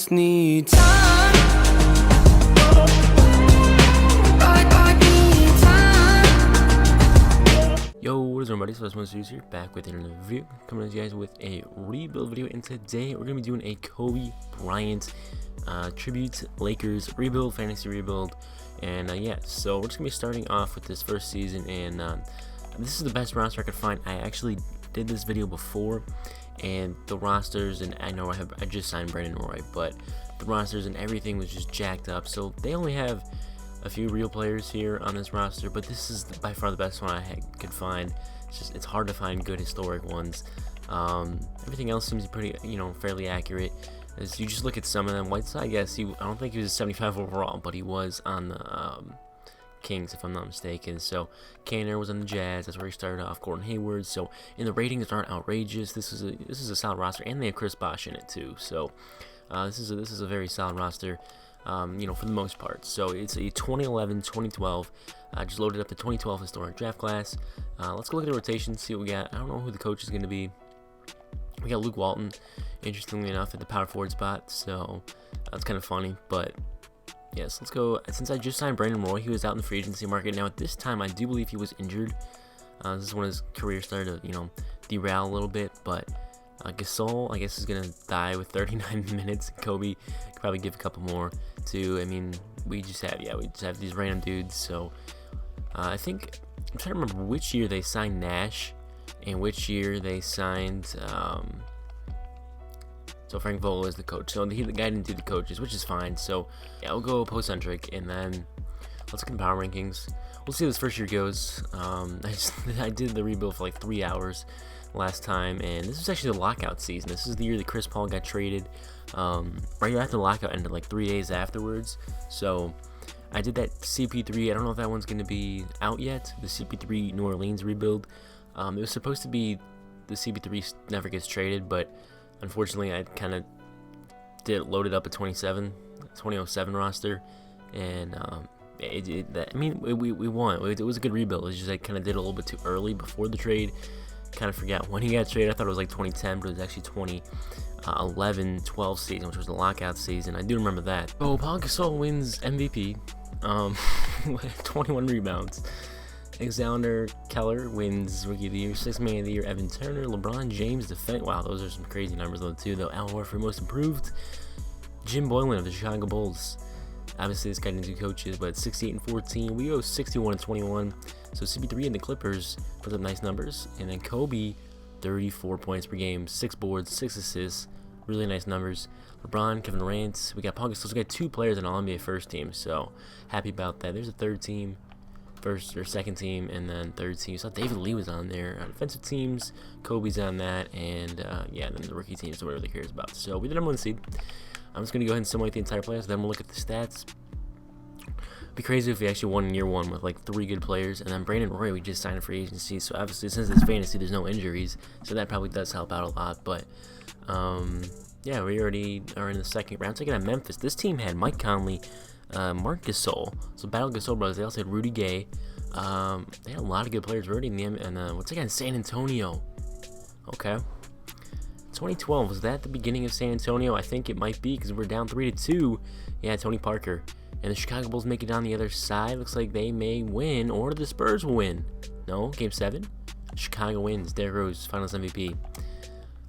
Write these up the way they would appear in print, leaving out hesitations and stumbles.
just need time. Yo, what is up, everybody? FreshMode Studios here, back with another video, coming at you guys with a rebuild video, and today we're going to be doing a Kobe Bryant tribute Lakers rebuild, fantasy rebuild, and yeah, so we're just going to be starting off with this first season, and this is the best roster I could find. I actually did this video before, and the rosters, and I know I just signed Brandon Roy, but the rosters and everything was just jacked up, so they only have a few real players here on this roster, but this is by far the best one I could find. It's hard to find good historic ones. Everything else seems pretty, fairly accurate. As you just look at some of them, Whiteside, I don't think he was a 75 overall, but he was on the Kings, if I'm not mistaken. So Kanter was on the Jazz. That's where he started off. Gordon Hayward. So, and the ratings aren't outrageous. This is a solid roster, and they have Chris Bosh in it too. So this is a very solid roster. For the most part. So it's a 2011, 2012. I just loaded up the 2012 historic draft class. Let's go look at the rotation, see what we got. I don't know who the coach is going to be. We got Luke Walton, interestingly enough, at the power forward spot. So that's kind of funny. But yes, let's go. Since I just signed Brandon Roy, he was out in the free agency market. Now at this time, I do believe he was injured. This is when his career started to, derail a little bit. But Gasol, I guess, is going to die with 39 minutes. Kobe could probably give a couple more too. I mean, we just have these random dudes. So I think I'm trying to remember which year they signed Nash and which year they signed. So Frank Vogel is the coach. So the guy didn't do the coaches, which is fine. So yeah, we'll go post-centric, and then let's look at the power rankings. We'll see how this first year goes. I did the rebuild for like 3 hours last time, and this is actually the lockout season. This is the year that Chris Paul got traded. Right after the lockout ended, like 3 days afterwards. So I did that CP3. I don't know if that one's going to be out yet. The CP3 New Orleans rebuild. It was supposed to be the CP3 never gets traded, but unfortunately I kind of loaded up a 2007 roster, and we won. It was a good rebuild. It's just I kind of did it a little bit too early before the trade. Kind of forgot when he got traded. I thought it was like 2010, but it was actually 2011-12 season, which was the lockout season. I do remember that. Oh, Paul Gasol wins MVP, 21 rebounds. Alexander Keller wins Rookie of the Year, 6th Man of the Year. Evan Turner, LeBron James defense. Wow, those are some crazy numbers though too. Though Al Horford Most Improved. Jim Boylan of the Chicago Bulls. Obviously, this guy didn't do coaches, but 68-14. We go 61-21. So CP3 and the Clippers put up nice numbers, and then Kobe, 34 points per game, 6 boards, 6 assists, really nice numbers. LeBron, Kevin Durant, we got Paul Gasol. We got 2 players in All NBA first team, so happy about that. There's a third team, second team, and then third team. So David Lee was on there. Defensive teams, Kobe's on that, and then the rookie teams, nobody really cares about. So we did number 1 seed. I'm just gonna go ahead and simulate the entire playoffs. Then we'll look at the stats. It'd be crazy if we actually won in year 1 with like 3 good players, and then Brandon Roy, we just signed a free agency. So obviously, since it's fantasy, there's no injuries, so that probably does help out a lot. But yeah, we already are in the second round. Taking at Memphis, this team had Mike Conley, Marc Gasol, so Battle Gasol brothers. They also had Rudy Gay. They had a lot of good players already in the and what's again San Antonio. Okay. 2012, was that the beginning of San Antonio? I think it might be, because we're down 3-2. Yeah, Tony Parker. And the Chicago Bulls make it down the other side. Looks like they may win, or the Spurs will win. No, Game 7. Chicago wins. Derrick Rose, Finals MVP.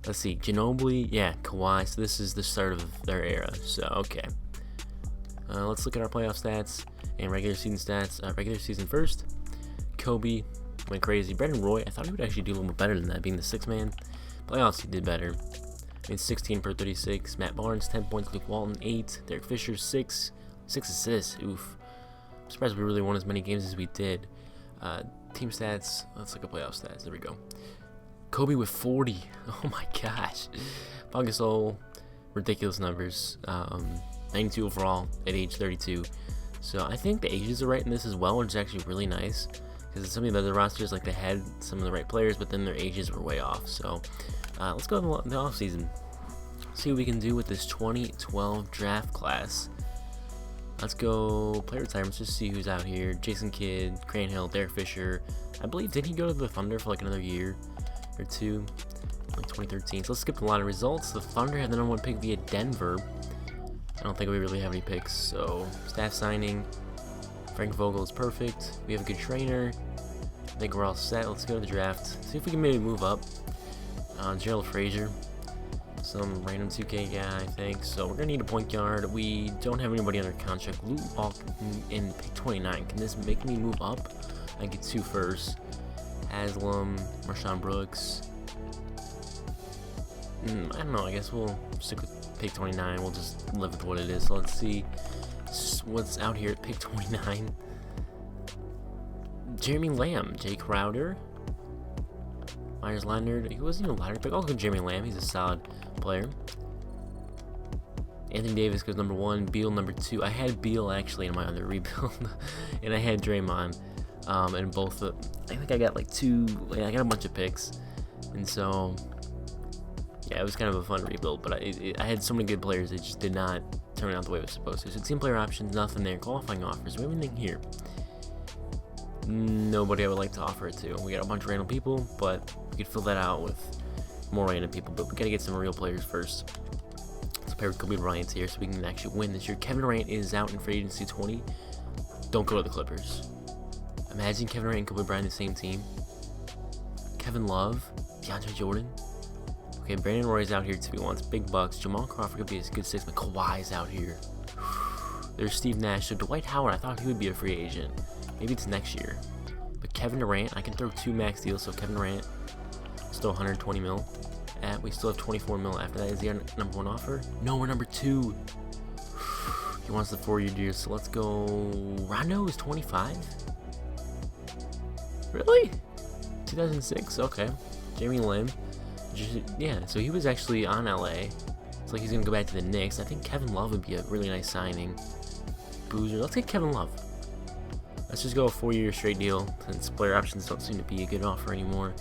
Let's see, Ginobili, yeah, Kawhi. So this is the start of their era. So, okay. Let's look at our playoff stats and regular season stats. Regular season first. Kobe went crazy. Brandon Roy, I thought he would actually do a little bit better than that, being the 6th man. Playoffs, he did better. I mean, 16 per 36. Matt Barnes, 10 points. Luke Walton, 8. Derek Fisher, 6. 6 assists. Oof. I'm surprised we really won as many games as we did. Team stats. Let's look at playoff stats. There we go. Kobe with 40. Oh my gosh. Paul Gasol, ridiculous numbers. 92 overall at age 32. So I think the ages are right in this as well, which is actually really nice. Because some of the other rosters, like, they had some of the right players, but then their ages were way off. So let's go to the offseason. See what we can do with this 2012 draft class. Let's go player retirements, just see who's out here. Jason Kidd, Crane Hill, Derek Fisher. I believe, did he go to the Thunder for like another year or two? Like 2013. So let's skip a lot of results. The Thunder had the #1 pick via Denver. I don't think we really have any picks, so staff signing. Frank Vogel is perfect. We have a good trainer. I think we're all set. Let's go to the draft. See if we can maybe move up. Gerald Frazier. Some random 2K guy, I think. So we're going to need a point guard. We don't have anybody under contract. Luke Walk in pick 29. Can this make me move up? I get 2 first. Haslam, Marshawn Brooks. I don't know. I guess we'll stick with pick 29. We'll just live with what it is. So let's see what's out here at pick 29. Jeremy Lamb, Jay Crowder, Myers Leonard. He wasn't even a lottery pick. I'll go Jeremy Lamb. He's a solid player. Anthony Davis goes number 1. Beal number 2. I had Beal actually in my other rebuild, and I had Draymond. And both. I think I got like 2. I got a bunch of picks, and so yeah, it was kind of a fun rebuild. But I had so many good players. It just did not turn out the way it was supposed to. So team player options, nothing there. Qualifying offers. We have anything here? Nobody I would like to offer it to. We got a bunch of random people, but we could fill that out with more random people. But we gotta get some real players first. Let's pair with Kobe Bryant here so we can actually win this year. Kevin Durant is out in free agency 20. Don't go to the Clippers. Imagine Kevin Durant and Kobe Bryant in the same team. Kevin Love, DeAndre Jordan. Okay, Brandon Roy's out here too. He wants big bucks. Jamal Crawford could be a good 6, but Kawhi's out here. There's Steve Nash. So Dwight Howard, I thought he would be a free agent. Maybe it's next year. But Kevin Durant, I can throw 2 max deals. So Kevin Durant, still 120 mil. We still have 24 mil after that. Is he our number 1 offer? No, we're number 2. He wants the 4-year deal. So let's go. Rondo is 25. Really? 2006. Okay. Jamie Lim. Yeah. So he was actually on LA. It's like he's gonna go back to the Knicks. I think Kevin Love would be a really nice signing. Boozer. Let's get Kevin Love. Let's just go a 4-year straight deal since player options don't seem to be a good offer anymore.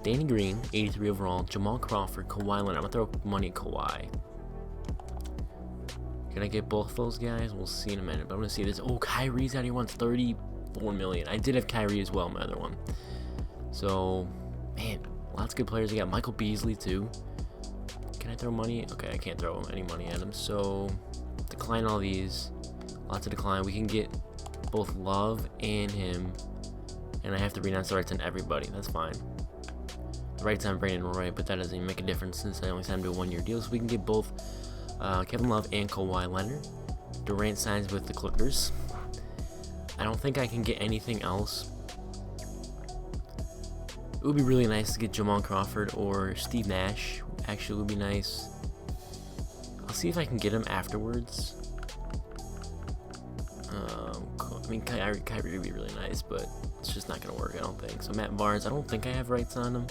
Danny Green, 83 overall. Jamal Crawford, Kawhi Leonard. I'm gonna throw money at Kawhi. Can I get both those guys? We'll see in a minute. But I'm gonna see this. Oh, Kyrie's out here. Wants 34 million. I did have Kyrie as well, my other one. So, man, lots of good players. I got Michael Beasley too. Can I throw money? Okay, I can't throw any money at him. So, decline all these. Lots of decline. We can get both Love and him, and I have to renounce the rights on everybody. That's fine. The rights on Brandon Roy, but that doesn't even make a difference since I only signed him to a 1-year deal. So we can get both Kevin Love and Kawhi Leonard. Durant signs with the Clippers. I don't think I can get anything else. It would be really nice to get Jamal Crawford or Steve Nash. Actually, it would be nice. I'll see if I can get him afterwards. I mean, Kyrie would be really nice, but it's just not going to work, I don't think. So Matt Barnes, I don't think I have rights on him.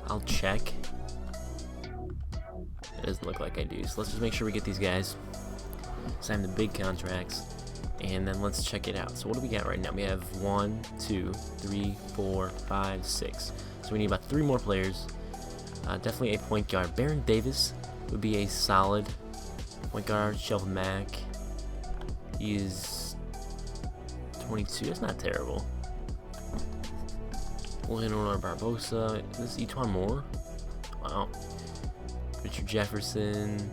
I'll check. It doesn't look like I do. So let's just make sure we get these guys. Sign the big contracts. And then let's check it out. So what do we got right now? We have 1, 2, 3, 4, 5, 6. So we need about 3 more players. Definitely a point guard. Baron Davis would be a solid point guard. Shelvin Mack. He is 22. That's not terrible. Leonardo Barbosa. This is Etwan Moore. Wow. Richard Jefferson.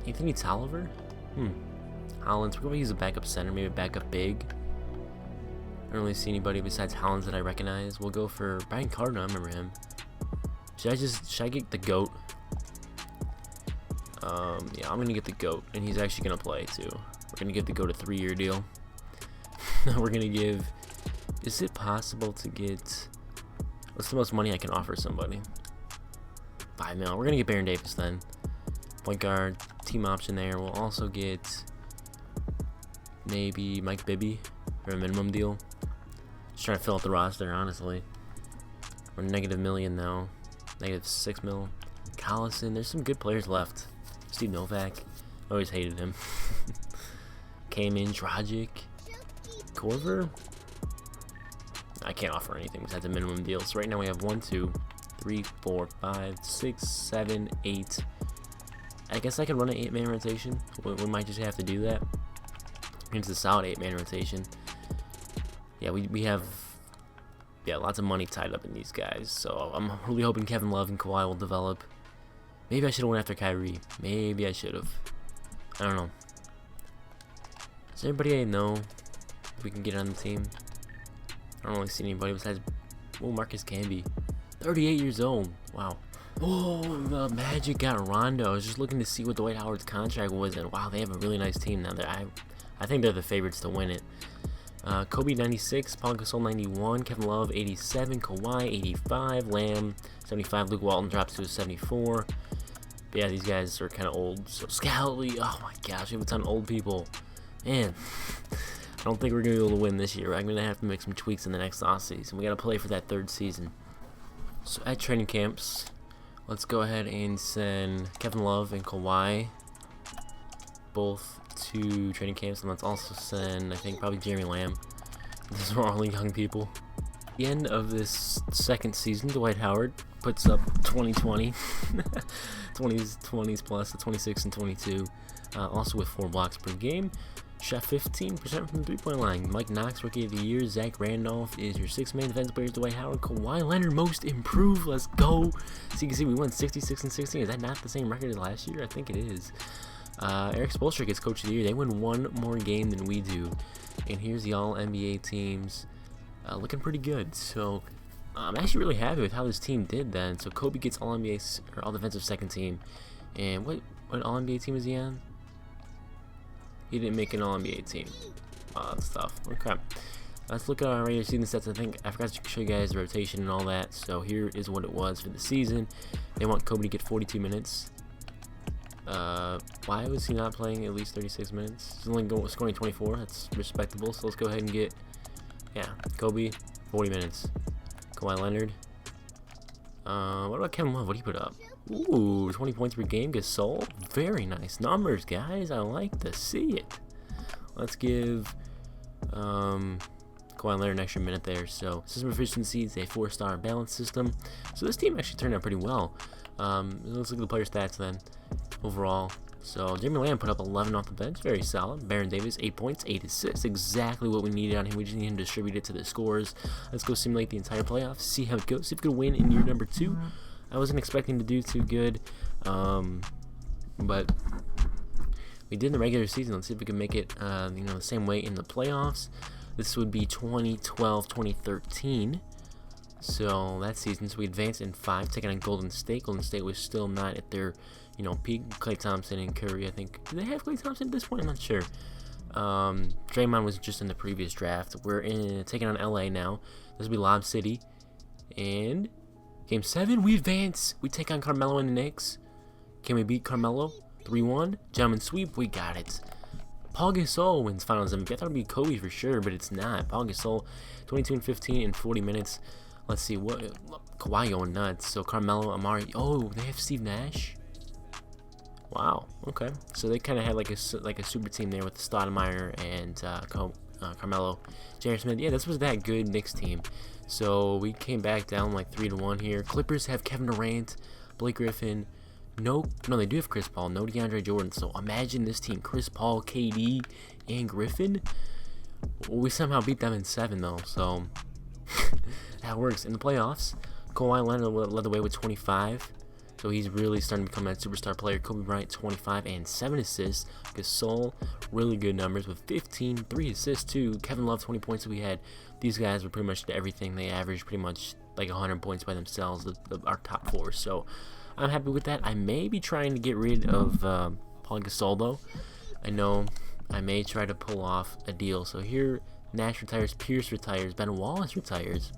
Anthony Tolliver. Hollins. We're going to use a backup center, maybe a backup big. I don't really see anybody besides Hollins that I recognize. We'll go for Brian Cardinal. I remember him. Should I get the GOAT? Yeah, I'm gonna get the GOAT, and he's actually gonna play too. We're gonna give the GOAT a 3-year deal. We're gonna give. Is it possible to get? What's the most money I can offer somebody? 5 mil. We're gonna get Baron Davis then. Point guard, team option there. We'll also get maybe Mike Bibby for a minimum deal. Just trying to fill out the roster, honestly. We're -1 million now. -6 mil. Collison. There's some good players left. Steve Novak. Always hated him. Kamen, Dragic, Korver. I can't offer anything besides a minimum deal. So right now we have 1, 2, 3, 4, 5, 6, 7, 8. I guess I could run an 8-man rotation. We might just have to do that. It's a solid 8-man rotation. Yeah, we have lots of money tied up in these guys. So I'm really hoping Kevin Love and Kawhi will develop. Maybe I should have went after Kyrie. Maybe I should have. I don't know. Is there anybody I know we can get on the team? I don't really see anybody besides Marcus Camby. 38 years old. Wow. Oh, the Magic got Rondo. I was just looking to see what Dwight Howard's contract was, and wow, they have a really nice team now. I think they're the favorites to win it. Kobe 96, Paul Gasol 91, Kevin Love 87, Kawhi 85, Lamb 75, Luke Walton drops to a 74. But yeah, these guys are kind of old. So Scally, oh my gosh, we have a ton of old people. Man, I don't think we're going to be able to win this year. I'm going to have to make some tweaks in the next offseason. We got to play for that third season. So at training camps, let's go ahead and send Kevin Love and Kawhi both to training camps, and let's also send, I think, probably Jeremy Lamb. These are all young people. At the end of this second season, Dwight Howard puts up 20-20, 20s plus, the 26 and 22, also with 4 blocks per game. Shot 15% from the three-point line. Mike Knox, Rookie of the Year. Zach Randolph is your 6th main defensive player. Dwight Howard. Kawhi Leonard, Most Improved. Let's go. So you can see we won 66 and 16. Is that not the same record as last year? I think it is. Eric Spoelstra gets Coach of the Year. They win 1 more game than we do. And here's the All-NBA teams. Looking pretty good. So I'm actually really happy with how this team did then. So Kobe gets All-NBA or All-Defensive second team. And what All-NBA team is he on? He didn't make an All-NBA team. That's tough. Okay. Let's look at our regular season stats. I forgot to show you guys the rotation and all that. So here is what it was for the season. They want Kobe to get 42 minutes. Why was he not playing at least 36 minutes? He's only scoring 24. That's respectable. So let's go ahead and get, Kobe, 40 minutes. Kawhi Leonard. What about Kevin Love? What did he put up? Ooh, 20 points per game. Gasol. Very nice numbers, guys. I like to see it. Let's give Kawhi Leonard an extra minute there. So system efficiency is a 4-star balance system. So this team actually turned out pretty well. Let's look at the player stats then. Overall, so Jeremy Lamb put up 11 off the bench, very solid. Baron Davis, 8 points, 8 assists, exactly what we needed on him. We just need him to distribute it to the scorers. Let's go simulate the entire playoffs, see how it goes, see if we can win in year number 2. I wasn't expecting to do too good, but we did in the regular season. Let's see if we can make it, the same way in the playoffs. This would be 2012, 2013. So that season, so we advanced in 5, taking on Golden State. Golden State was still not at their, peak. Klay Thompson and Curry, I think. Do they have Klay Thompson at this point? I'm not sure. Draymond was just in the previous draft. We're taking on LA now. This will be Lob City. And Game 7, we advance. We take on Carmelo and the Knicks. Can we beat Carmelo? 3-1. Gentlemen sweep. We got it. Paul Gasol wins Finals MVP. I thought it would be Kobe for sure, but it's not. Paul Gasol, 22 and 15 in 40 minutes. Let's see what Kawhi going nuts. So Carmelo, Amari. Oh, they have Steve Nash. Wow. Okay. So they kind of had like a super team there with Stoudemire and Carmelo, J.R. Smith. Yeah, this was that good Knicks team. So we came back down like 3-1 here. Clippers have Kevin Durant, Blake Griffin. No, they do have Chris Paul. No DeAndre Jordan. So imagine this team: Chris Paul, KD, and Griffin. Well, we somehow beat them in 7 though. So. That works. In the playoffs, Kawhi Leonard led the way with 25, so he's really starting to become that superstar player. Kobe Bryant, 25 and 7 assists. Gasol, really good numbers with 15, 3 assists too. Kevin Love, 20 points. So we had these guys were pretty much everything. They averaged pretty much like 100 points by themselves, our top 4. So I'm happy with that. I may be trying to get rid of Paul Gasol though. I know I may try to pull off a deal. So here, Nash retires, Pierce retires, Ben Wallace retires,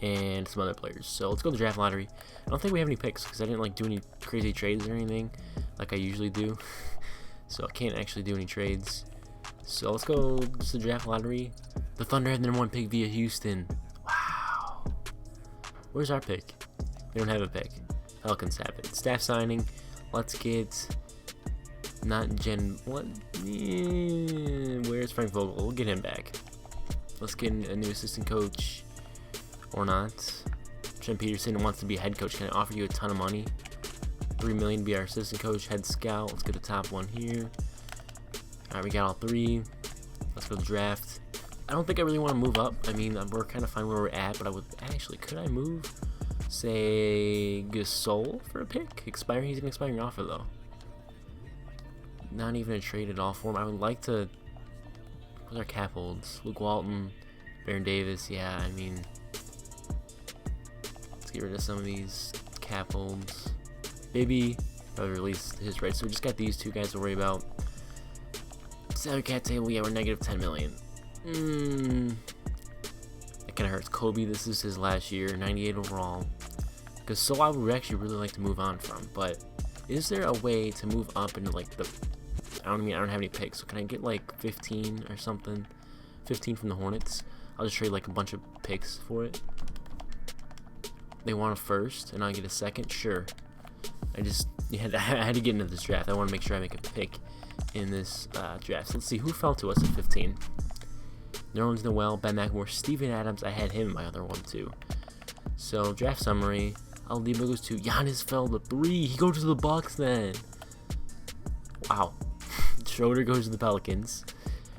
and some other players. So let's go to the draft lottery. I don't think we have any picks because I didn't do any crazy trades or anything like I usually do. So I can't actually do any trades. So let's go to the draft lottery. The Thunder have the #1 pick via Houston. Wow. Where's our pick? We don't have a pick. Pelicans have it. Staff signing. Let's get not Jen. What? Where's Frank Vogel? We'll get him back. Let's get a new assistant coach. Or not. Trent Peterson wants to be a head coach. Can I offer you a ton of money? $3 million to be our assistant coach, head scout. Let's get the top one here. Alright, we got all 3. Let's go to the draft. I don't think I really want to move up. I mean, we're kind of fine where we're at, but could I move say Gasol for a pick. Expiring. He's an expiring offer though. Not even a trade at all for him. I would like to. What are cap holds? Luke Walton, Baron Davis. Yeah, I mean, let's get rid of some of these cap holds. Maybe probably release his rights. So we just got these two guys to worry about. Salary cap table. Yeah, we're negative 10 million. That kind of hurts. Kobe. This is his last year. 98 overall. Gasol, I would actually really like to move on from. But is there a way to move up into like the? I don't have any picks. So can I get like 15 or something? 15 from the Hornets. I'll just trade like a bunch of picks for it. They want a first, and I get a second. Sure. I had to get into this draft. I want to make sure I make a pick in this draft. So let's see who fell to us at 15. Nerlens Noel, Ben McLemore, Steven Adams. I had him in my other one too. So draft summary. Oladipo goes to Giannis. Fell to 3. He goes to the Bucks then. Wow. Schroeder goes to the Pelicans.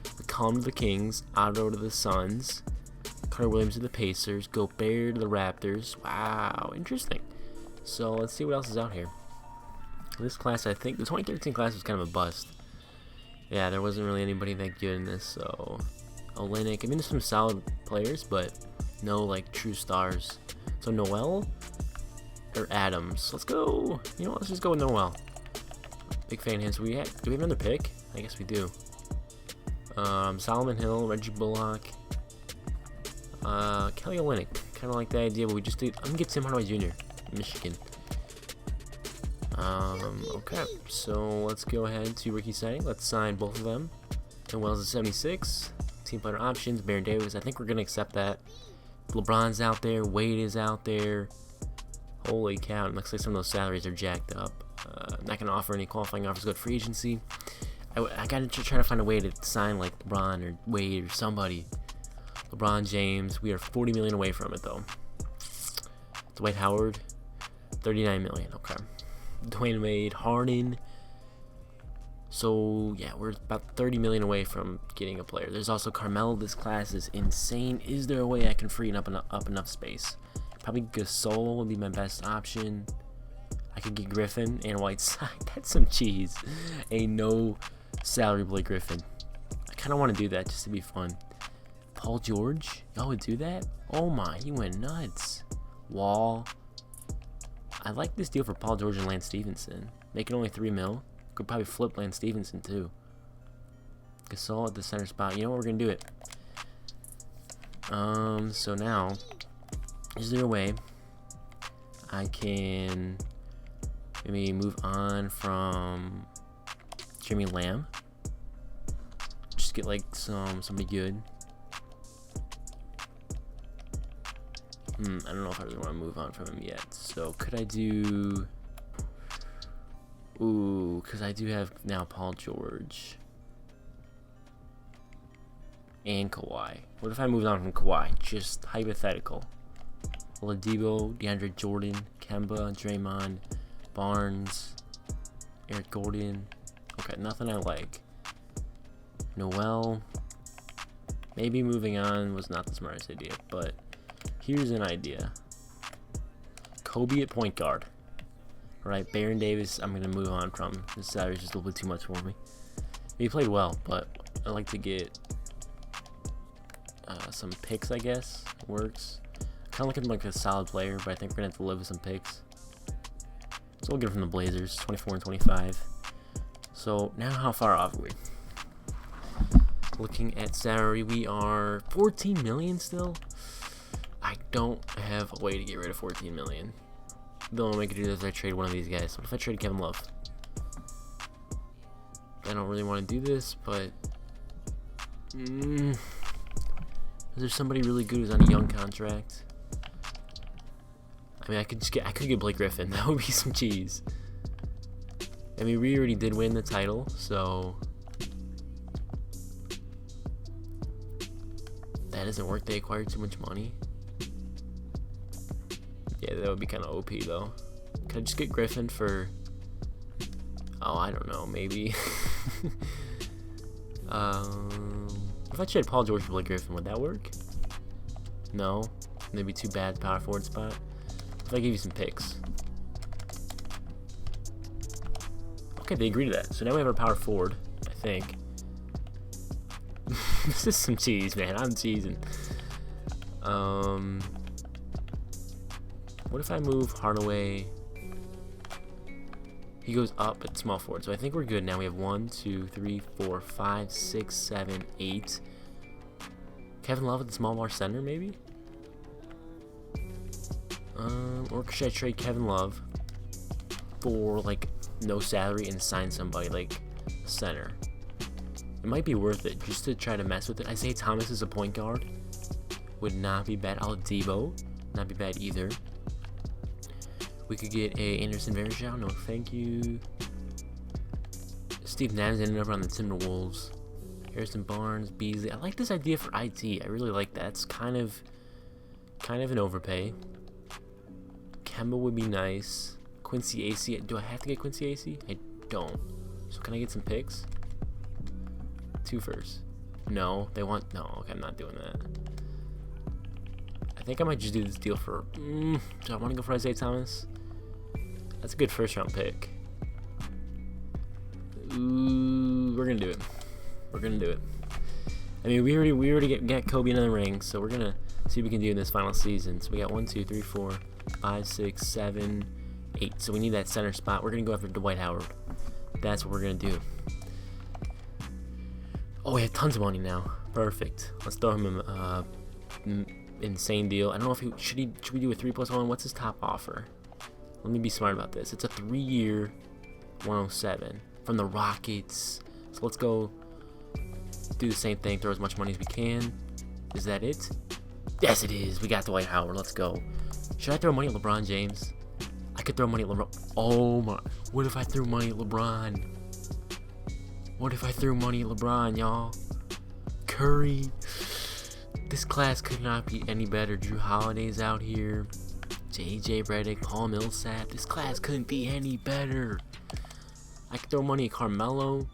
McCollum to the Kings. Otto to the Suns. Carter Williams to the Pacers. Gobert to the Raptors. Wow, interesting. So let's see what else is out here. This class, I think the 2013 class was kind of a bust. Yeah, there wasn't really anybody that good in this. So Olynyk. I mean, there's some solid players, but no like true stars. So Noel or Adams. Let's go. You know what? Let's just go with Noel. Big fan of his. Do we have another pick? I guess we do. Solomon Hill, Reggie Bullock, Kelly Olynyk. Kind of like the idea, but we just did. I'm gonna get Tim Hardaway Jr. Michigan. Okay, so let's go ahead to rookie signing. Let's sign both of them. Noel's at 76. Team player options. Baron Davis. I think we're gonna accept that. LeBron's out there. Wade is out there. Holy cow! It looks like some of those salaries are jacked up. Not gonna offer any qualifying offers. Go to free agency. I gotta try to find a way to sign like LeBron or Wade or somebody. LeBron James. We are 40 million away from it though. Dwight Howard, 39 million. Okay. Dwayne Wade, Harden. So yeah, we're about 30 million away from getting a player. There's also Carmelo. This class is insane. Is there a way I can free up enough space? Probably Gasol would be my best option. I could get Griffin and Whiteside. That's some cheese. A no salary Blake Griffin. I kind of want to do that just to be fun. Paul George? Y'all would do that? Oh my, he went nuts. Wall. I like this deal for Paul George and Lance Stevenson. Making only 3 mil. Could probably flip Lance Stevenson too. Gasol at the center spot. You know what? We're gonna do it. So now, is there a way I can maybe move on from Jimmy Lamb? Just get like somebody good. I don't know if I really want to move on from him yet. So could I do? Ooh, because I do have now Paul George and Kawhi. What if I moved on from Kawhi? Just hypothetical. Oladipo, DeAndre Jordan, Kemba, Draymond, Barnes, Eric Gordon. Okay, nothing I like. Noel. Maybe moving on was not the smartest idea, but here's an idea. Kobe at point guard. Alright, Baron Davis, I'm going to move on from. His salary is just a little bit too much for me. He played well, but I like to get some picks, I guess. Works. Kind of looking like a solid player, but I think we're going to have to live with some picks. So we'll get it from the Blazers, 24 and 25. So now how far off are we? Looking at salary, we are 14 million still. I don't have a way to get rid of 14 million. The only way I could do this is I trade one of these guys. What if I trade Kevin Love? I don't really want to do this, but is there somebody really good who's on a young contract? I mean, I could get Blake Griffin. That would be some cheese. I mean, we already did win the title, so that doesn't work. They acquired too much money. Yeah, that would be kind of OP though. Could I just get Griffin for? Oh, I don't know. Maybe. If I trade Paul George for Blake Griffin, would that work? No, maybe too bad. Power forward spot. if I give you some picks? Okay, they agree to that. So now we have our power forward, I think. This is some cheese, man. I'm cheesing. What if I move Hardaway? He goes up at small forward, so I think we're good now. We have 1, 2, 3, 4, 5, 6, 7, 8. Kevin Love at the small bar center, maybe? Or should I trade Kevin Love for like no salary and sign somebody like a center? It might be worth it just to try to mess with it. Isaiah Thomas is a point guard. Would not be bad. Debo, not be bad either. We could get a Anderson Varejao. No, thank you. Steve Nash ended up on the Timberwolves. Harrison Barnes, Beasley. I like this idea for IT. I really like that. It's kind of an overpay. Kemba would be nice. Quincy AC. Do I have to get Quincy AC? I don't. So can I get some picks? 2 firsts. No, they want. No, okay, I'm not doing that. I think I might just do this deal for. Do I want to go for Isaiah Thomas? That's a good first round pick. Ooh, we're gonna do it. We're gonna do it. I mean, we already got Kobe another ring, so we're gonna see what we can do in this final season. So we got 1, 2, 3, 4, 5, 6, 7, 8. So we need that center spot. We're gonna go after Dwight Howard. That's what we're gonna do. Oh, we have tons of money now. Perfect. Let's throw him insane deal. I don't know if should we do a 3+1? What's his top offer? Let me be smart about this. It's a 3-year 107 from the Rockets. So let's go do the same thing. Throw as much money as we can. Is that it? Yes, it is. We got Dwight Howard. Let's go. Should I throw money at LeBron James? I could throw money at LeBron. Oh my! What if I threw money at LeBron? What if I threw money at LeBron, y'all? Curry. This class could not be any better. Drew Holiday's out here. JJ Redick, Paul Millsap. This class couldn't be any better. I could throw money at Carmelo.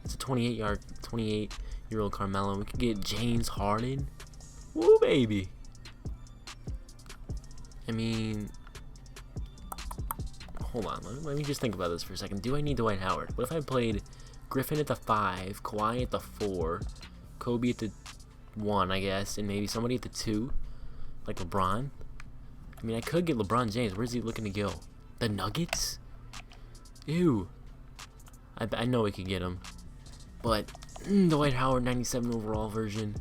It's a 28-year-old Carmelo. We could get James Harden. Woo, baby. I mean, hold on. Let me just think about this for a second. Do I need Dwight Howard? What if I played Griffin at the 5, Kawhi at the 4, Kobe at the 1, I guess, and maybe somebody at the 2, like LeBron? I mean, I could get LeBron James. Where's he looking to go? The Nuggets? Ew. I know we could get him. But Dwight Howard, 97 overall version.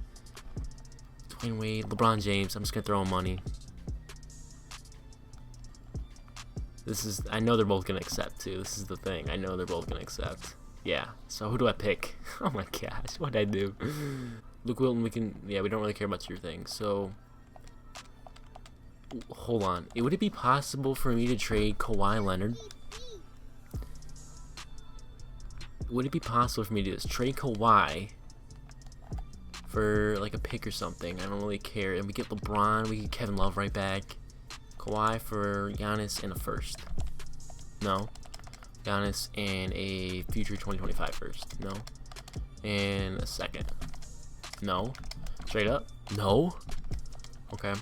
Dwayne Wade, LeBron James. I'm just going to throw him money. I know they're both going to accept, too. This is the thing. I know they're both going to accept. Yeah. So who do I pick? Oh, my gosh. What'd I do? Luke Wilton, we don't really care about your thing. So, hold on. Would it be possible for me to trade Kawhi Leonard? Would it be possible for me to just trade Kawhi for like a pick or something? I don't really care. And we get LeBron, we get Kevin Love right back. Kawhi for Giannis and a first. No. Giannis and a future 2025 first. No. And a second. No. Straight up. No. Okay.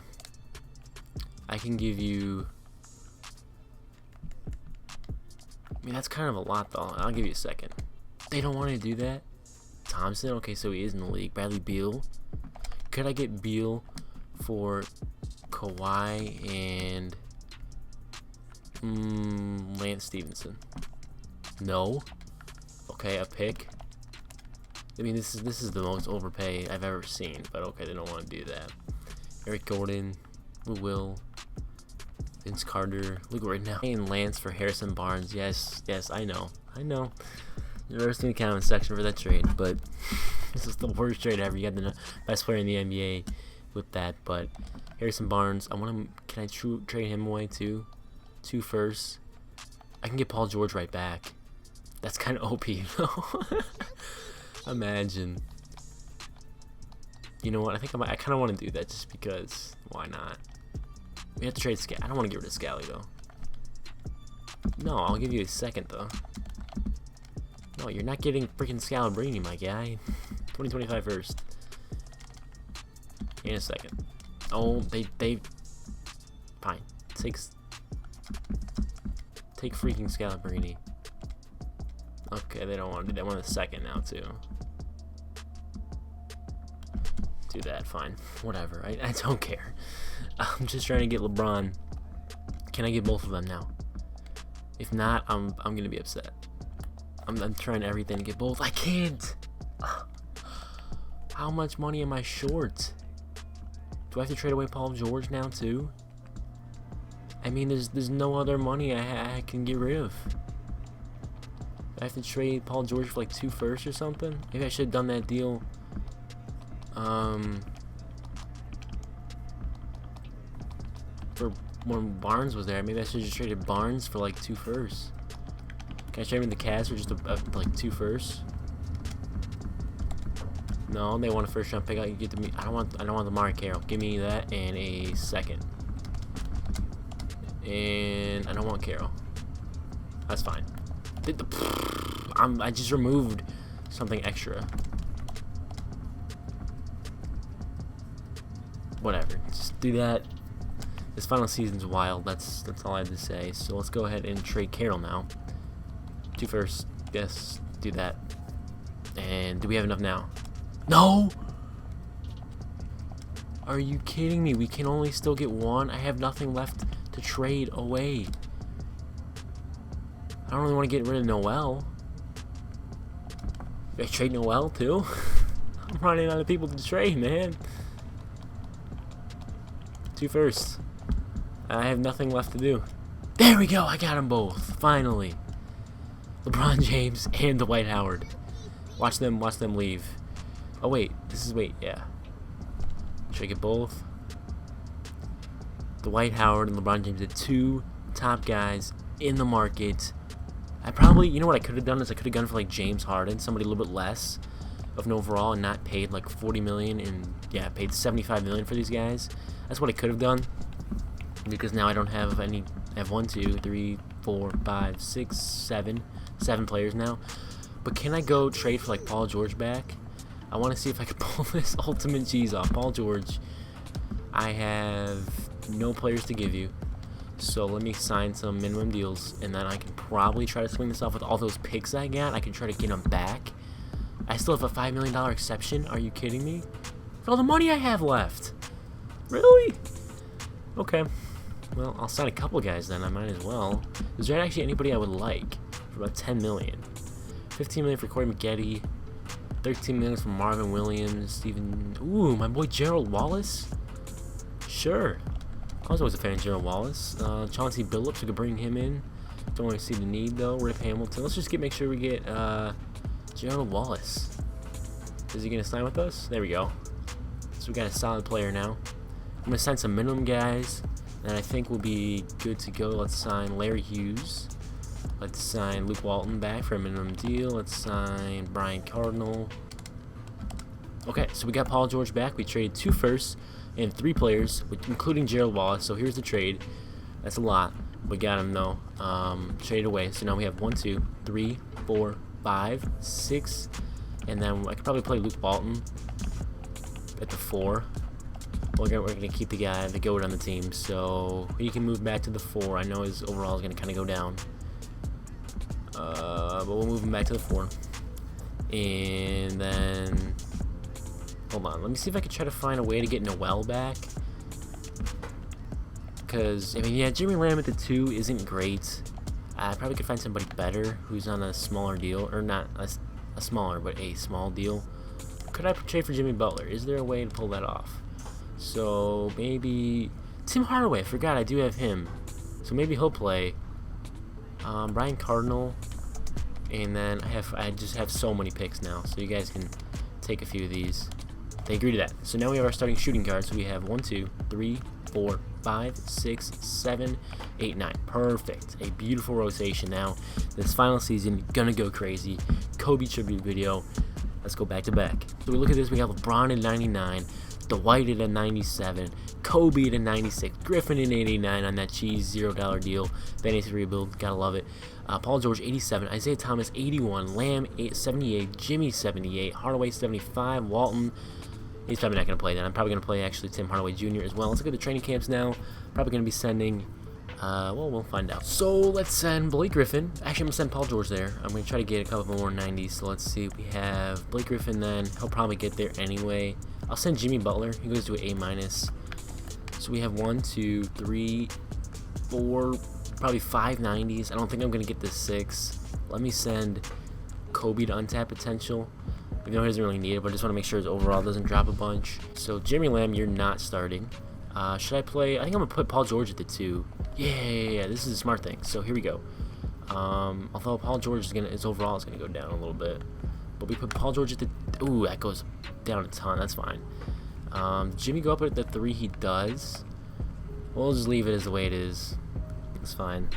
I can give you. I mean, that's kind of a lot, though. I'll give you a second. They don't want to do that. Thompson. Okay, so he is in the league. Bradley Beal. Could I get Beal for Kawhi and Lance Stevenson? No. Okay, a pick. I mean, this is the most overpay I've ever seen, but okay, they don't want to do that. Eric Gordon, Will, Vince Carter, look right now. And Lance for Harrison Barnes. Yes, I know. You're in the comment section for that trade, but this is the worst trade ever. You got the best player in the NBA with that, but Harrison Barnes, I want him. Can I trade him away too? 2 firsts. I can get Paul George right back. That's kind of OP, you know? Imagine. You know what? I kind of want to do that just because. Why not? We have to trade Scally. I don't want to get rid of Scally though. No, I'll give you a second though. No, you're not getting freaking Scalabrini, my guy. 2025 first. In a second. Oh, they. Fine. Take freaking Scalabrine. Okay, they don't want to do that one in a second now, too. Do that, fine. Whatever, I don't care. I'm just trying to get LeBron. Can I get both of them now? If not, I'm gonna be upset. I'm trying everything to get both. I can't! How much money am I short? Do I have to trade away Paul George now, too? I mean, there's no other money I can get rid of. I have to trade Paul George for like 2 firsts or something. Maybe I should have done that deal. For when Barnes was there, maybe I should have just traded Barnes for like 2 firsts. Can I trade him in the Cavs for just like 2 firsts? No, they want a first round pick. I get to me. I don't want the Mari Carroll. Give me that and a second. And I don't want Carroll. That's fine. I just removed something extra. Whatever. Just do that. This final season's wild. That's all I have to say. So let's go ahead and trade Carroll now. 2 firsts. Yes. Do that. And do we have enough now? No! Are you kidding me? We can only still get 1. I have nothing left to trade away. I don't really want to get rid of Noel. I trade Noel too? I'm running out of people to trade, man. 2 firsts. I have nothing left to do. There we go. I got them both. Finally. LeBron James and Dwight Howard. Watch them leave. Oh wait, yeah. Should I get both? Dwight Howard and LeBron James, the 2 top guys in the market. I probably, you know what I could have done is I could have gone for like James Harden, somebody a little bit less of an overall, and not paid like 40 million and yeah, paid 75 million for these guys. That's what I could have done, because now I don't have any. I have 1, 2, 3, 4, 5, 6, 7 players now. But can I go trade for like Paul George back? I want to see if I can pull this ultimate cheese off. Paul George, I have no players to give you, so let me sign some minimum deals, and then I can probably try to swing this off with all those picks I got. I can try to get them back. I still have a $5 million exception. Are you kidding me? With all the money I have left. Really? Okay. Well, I'll sign a couple guys then. I might as well. Is there actually anybody I would like for about 10 million? 15 million for Corey Maggette. 13 million for Marvin Williams. Steven. Ooh, my boy Gerald Wallace. Sure. I was always a fan of Gerald Wallace. Chauncey Billups, we could bring him in. Don't really see the need though. Rip Hamilton. Let's just make sure we get Gerald Wallace. Is he gonna sign with us? There we go. So we got a solid player now. I'm gonna sign some minimum guys, and I think we'll be good to go. Let's sign Larry Hughes. Let's sign Luke Walton back for a minimum deal. Let's sign Brian Cardinal. Okay, so we got Paul George back. We traded 2 firsts and 3 players, including Gerald Wallace. So here's the trade. That's a lot. We got him though. Traded away. So now we have 1, 2, 3, 4, 5, 6, and then I could probably play Luke Walton at the 4. We're gonna keep the guy, the GOAT on the team, so he can move back to the 4. I know his overall is gonna kind of go down, but we'll move him back to the 4. And then, hold on, let me see if I can try to find a way to get Noel back. Because, I mean, yeah, Jimmy Lamb at the 2 isn't great. I probably could find somebody better who's on a smaller deal, or not a smaller, but a small deal. Could I trade for Jimmy Butler? Is there a way to pull that off? So maybe Tim Hardaway. I forgot I do have him. So maybe he'll play. Brian Cardinal, and then I just have so many picks now. So you guys can take a few of these. They agree to that. So now we have our starting shooting guard. So we have 1, 2, 3, 4, 5, 6, 7, 8, 9. Perfect. A beautiful rotation now. This final season, gonna go crazy. Kobe tribute video. Let's go back to back. So we look at this. We have LeBron at 99. Dwight at a 97, Kobe at a 96, Griffin at 89 on that cheese $0 deal, fantasy rebuild, gotta love it. Paul George 87, Isaiah Thomas 81, Lamb 78, Jimmy 78, Hardaway 75, Walton. He's probably not gonna play that. I'm probably gonna play actually Tim Hardaway Jr. as well. Let's look at the training camps now. Probably gonna be sending Well, we'll find out. So let's send Blake Griffin. Actually, I'm gonna send Paul George there. I'm gonna try to get a couple more 90s. So let's see. We have Blake Griffin. Then he'll probably get there anyway. I'll send Jimmy Butler. He goes to an A-. So we have 1, 2, 3, 4, probably 5 90s. I don't think I'm gonna get the 6. Let me send Kobe to untapped potential. Even though he doesn't really need it, but I just want to make sure his overall doesn't drop a bunch. So Jeremy Lamb, you're not starting. Should I play? I think I'm gonna put Paul George at the 2. Yeah. This is a smart thing. So here we go. Although Paul George is his overall is gonna go down a little bit, but we put Paul George at the. Ooh, that goes down a ton. That's fine. Jimmy go up at the 3. He does. We'll just leave it as the way it is. It's fine.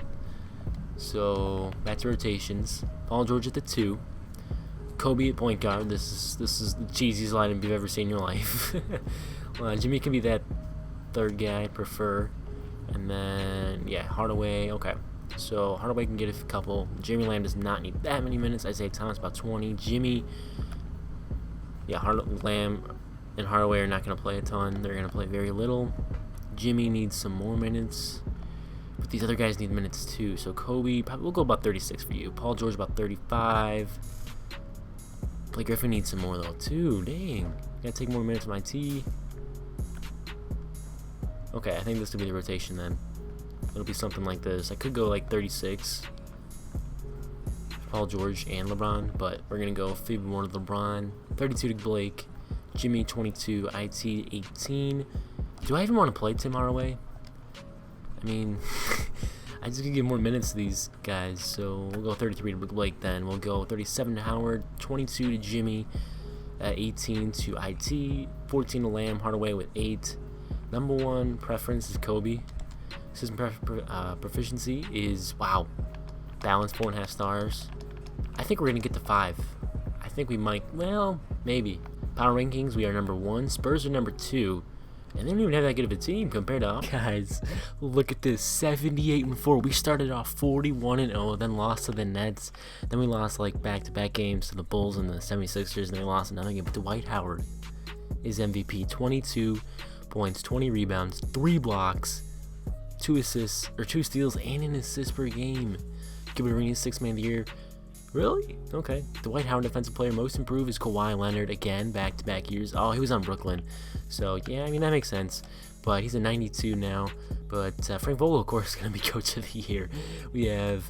So back to rotations. Paul George at the 2. Kobe at point guard. This is the cheesiest lineup you've ever seen in your life. Jimmy can be that 3rd guy, I prefer. And then yeah, Hardaway. Okay, so Hardaway can get a couple. Jeremy Lamb does not need that many minutes. Isaiah Thomas about 20. Jimmy, yeah, Lamb and Hardaway are not going to play a ton. They're going to play very little. Jimmy needs some more minutes, but these other guys need minutes too. So Kobe, probably we'll go about 36 for you. Paul George about 35. Blake Griffin needs some more though too. Dang, gotta take more minutes of my T. Okay, I think this will be the rotation then. It'll be something like this. I could go like 36. Paul George and LeBron, but we're gonna go 50 more to LeBron. 32 to Blake. Jimmy 22. IT 18. Do I even want to play Tim Hardaway? I mean, I just gonna give more minutes to these guys, so we'll go 33 to Blake then. We'll go 37 to Howard, 22 to Jimmy, 18 to IT, 14 to Lamb, Hardaway with 8. Number 1 preference is Kobe. System proficiency is, wow, balance 4.5 stars. I think we're gonna get to 5. I think we might, well, maybe. Power rankings, we are number 1. Spurs are number 2. And they don't even have that good of a team compared to guys. Look at this, 78-4. We started off 41-0, then lost to the Nets. Then we lost like back-to-back games to the Bulls and the 76ers, and then we lost another game. But Dwight Howard is MVP. 22 points, 20 rebounds, 3 blocks, 2 assists or 2 steals, and an assist per game. Gilbert Arenas 6th Man of the Year. Really? Okay. Dwight Howard Defensive Player Most Improved is Kawhi Leonard again, back-to-back years. Oh, he was on Brooklyn. So, yeah, I mean, that makes sense. But he's a 92 now. But Frank Vogel, of course, is going to be Coach of the Year. We have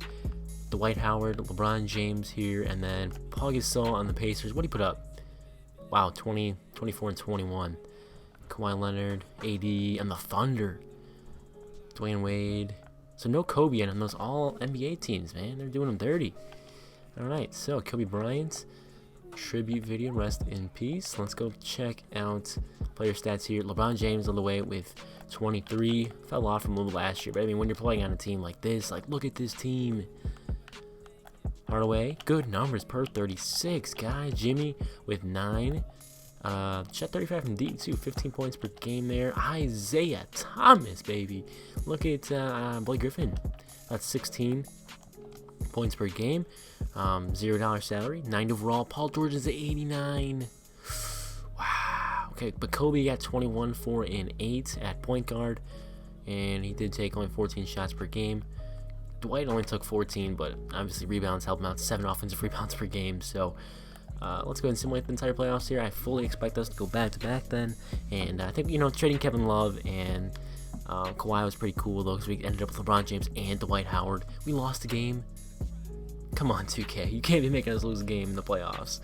Dwight Howard, LeBron James here, and then Paul Gasol on the Pacers. What did he put up? Wow, 20, 24, and 21. Kawhi Leonard, AD, and the Thunder. Dwayne Wade. So no Kobe on those all NBA teams, man. They're doing them dirty. Alright, so Kobe Bryant tribute video, rest in peace. Let's go check out player stats here. LeBron James on the way with 23. Fell off from a little last year, but I mean, when you're playing on a team like this, like, look at this team. Hardaway, good numbers per 36, guy. Jimmy with 9. Shot 35 from deep too, 15 points per game there. Isaiah Thomas, baby. Look at Blake Griffin. That's 16 points per game. $0 salary, 9 overall. Paul George is at 89. Wow. Okay, but Kobe got 21, 4, and 8 at point guard, and he did take only 14 shots per game. Dwight only took 14, but obviously rebounds helped him out. 7 offensive rebounds per game. So let's go ahead and simulate the entire playoffs here. I fully expect us to go back-to-back then, and I think, trading Kevin Love and Kawhi was pretty cool though, because we ended up with LeBron James and Dwight Howard. We lost the game. Come on, 2K. You can't be making us lose a game in the playoffs.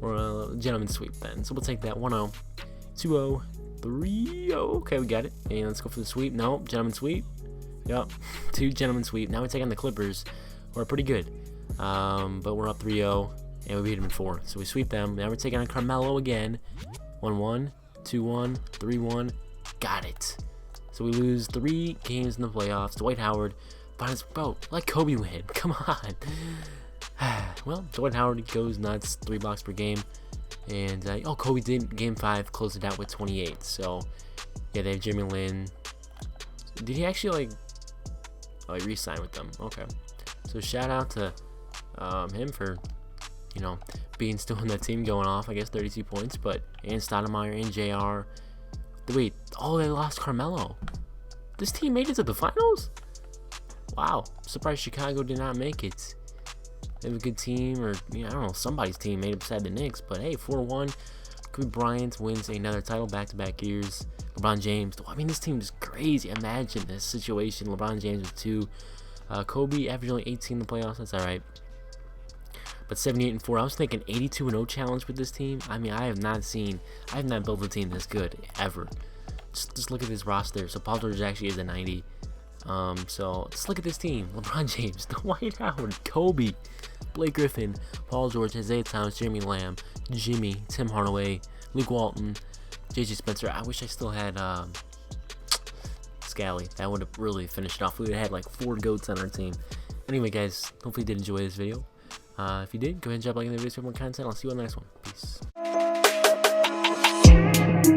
We're a gentleman's sweep then. So we'll take that 1-0, 2-0, 3-0. Okay, we got it. And let's go for the sweep. No, gentleman's sweep. Yup, 2 gentleman's sweep. Now we take on the Clippers, who are pretty good. But we're up 3-0, and we beat them in 4. So we sweep them. Now we're taking on Carmelo again. 1-1, 2-1, 3-1. Got it. So we lose 3 games in the playoffs. Dwight Howard. Bro, let Kobe win. Come on. Well, Dwight Howard goes nuts. 3 blocks per game. And, Kobe did game 5, closed it out with 28. So, yeah, they have Jimmy Lin. Did he actually, he re-signed with them. Okay. So, shout out to him for, being still in that team, going off, I guess, 32 points. But, and Stoudemire and JR. Wait, they lost Carmelo. This team made it to the finals? Wow, surprised Chicago did not make it. They have a good team, or I don't know, somebody's team made it beside the Knicks. But hey, 4-1. Kobe Bryant wins another title back-to-back years. LeBron James. I mean, this team is crazy. Imagine this situation. LeBron James with 2. Kobe averaged only 18 in the playoffs. That's all right. But 78-4. I was thinking 82-0 challenge with this team. I mean, I have not built a team this good ever. Just look at this roster. So Paul George actually is a 90. So just look at this team: LeBron James, Dwight Howard, Kobe, Blake Griffin, Paul George, Isaiah Thomas, Jeremy Lamb, Jimmy, Tim Hardaway, Luke Walton, JJ Spencer. I wish I still had Scally. That would have really finished it off. We would have had like 4 GOATs on our team. Anyway, guys, hopefully you did enjoy this video. If you did, go ahead and drop a like in the video for more content. I'll see you on the next one. Peace.